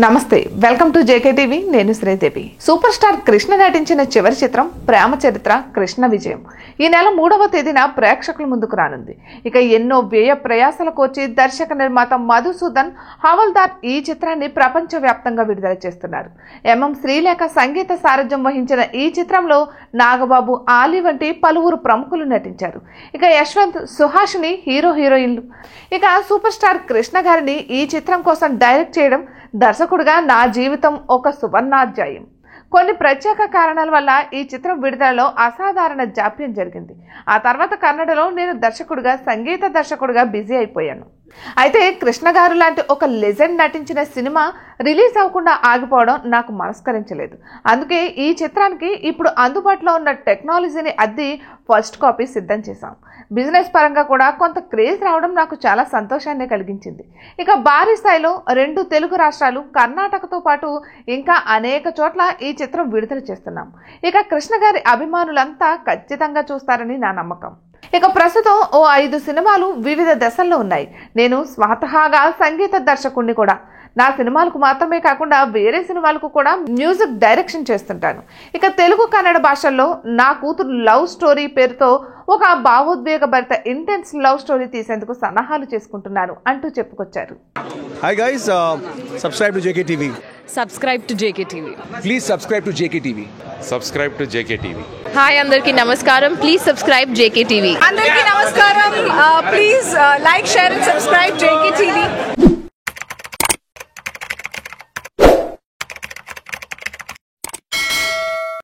నమస్తే welcome to JK TV నేను Sridevi super star Krishna నటించిన చివరి చిత్రం ప్రేమ చరిత్ర కృష్ణ విజయం ఈ నెల 3వ తేదీన ప్రేక్షకుల ముందుకు రానుంది. ఇక ఎన్నో వ్యయ ప్రయాసాల కోర్చి దర్శక నిర్మాత మధుసూదన్ హవల్దార్ ఈ చిత్రాన్ని ప్రపంచవ్యాప్తంగా విడుదల చేస్తున్నారు. శ్రీలేఖ సంగీత సారథ్యం వహించిన ఈ చిత్రంలో నాగబాబు, ఆలీ వంటి పలువురు ప్రముఖులు నటించారు. ఇక యశ్వంత్, సుహాసిని హీరోయిన్లు. ఇక సూపర్ స్టార్ కృష్ణ గారిని ఈ చిత్రం కోసం డైరెక్ట్ చేయడం దర్శకుడిగా నా జీవితం ఒక సువర్ణాధ్యాయం. కొన్ని ప్రత్యేక కారణాల వల్ల ఈ చిత్రం విడుదలలో అసాధారణ జాప్యం జరిగింది. ఆ తర్వాత కన్నడలో నేను దర్శకుడిగా, సంగీత దర్శకుడిగా బిజీ అయిపోయాను. అయితే కృష్ణ గారు లాంటి ఒక లెజెండ్ నటించిన సినిమా రిలీజ్ అవ్వకుండా ఆగిపోవడం నాకు మనస్కరించలేదు. అందుకే ఈ చిత్రానికి ఇప్పుడు అందుబాటులో ఉన్న టెక్నాలజీని అద్ది ఫస్ట్ కాపీ సిద్ధం చేశాం. బిజినెస్ పరంగా కూడా కొంత క్రేజ్ రావడం నాకు చాలా సంతోషాన్ని కలిగించింది. ఇక భారీ స్థాయిలో 2 తెలుగు రాష్ట్రాలు, కర్ణాటకతో పాటు ఇంకా అనేక చోట్ల ఈ చిత్రం విడుదల చేస్తున్నాం. ఇక కృష్ణ గారి అభిమానులంతా ఖచ్చితంగా చూస్తారని నా నమ్మకం. ఇక ప్రస్తుతం ఓ 5 సినిమాలు వివిధ దశల్లో ఉన్నాయి. నేను స్వతహాగా సంగీత దర్శకుడిని కూడా. నా సినిమాలకు మాత్రమే కాకుండా వేరే సినిమాలకు కూడా మ్యూజిక్ డైరెక్షన్ చేస్తుంటాను. ఇక తెలుగు, కన్నడ భాషల్లో నా కూతురు లవ్ స్టోరీ పేరుతో ఒక భావోద్వేగభరిత ఇంటెన్స్ లవ్ స్టోరీ తీసేందుకు సన్నాహాలు చేసుకుంటున్నారు అంటూ చెప్పుకొచ్చారు. Hi guys, subscribe to JK TV. Subscribe to JKTV. Please subscribe to JKTV. Subscribe to JKTV. Hi, Andarki Namaskaram. Please subscribe JKTV. Andarki Namaskaram. Please like, share and subscribe JKTV.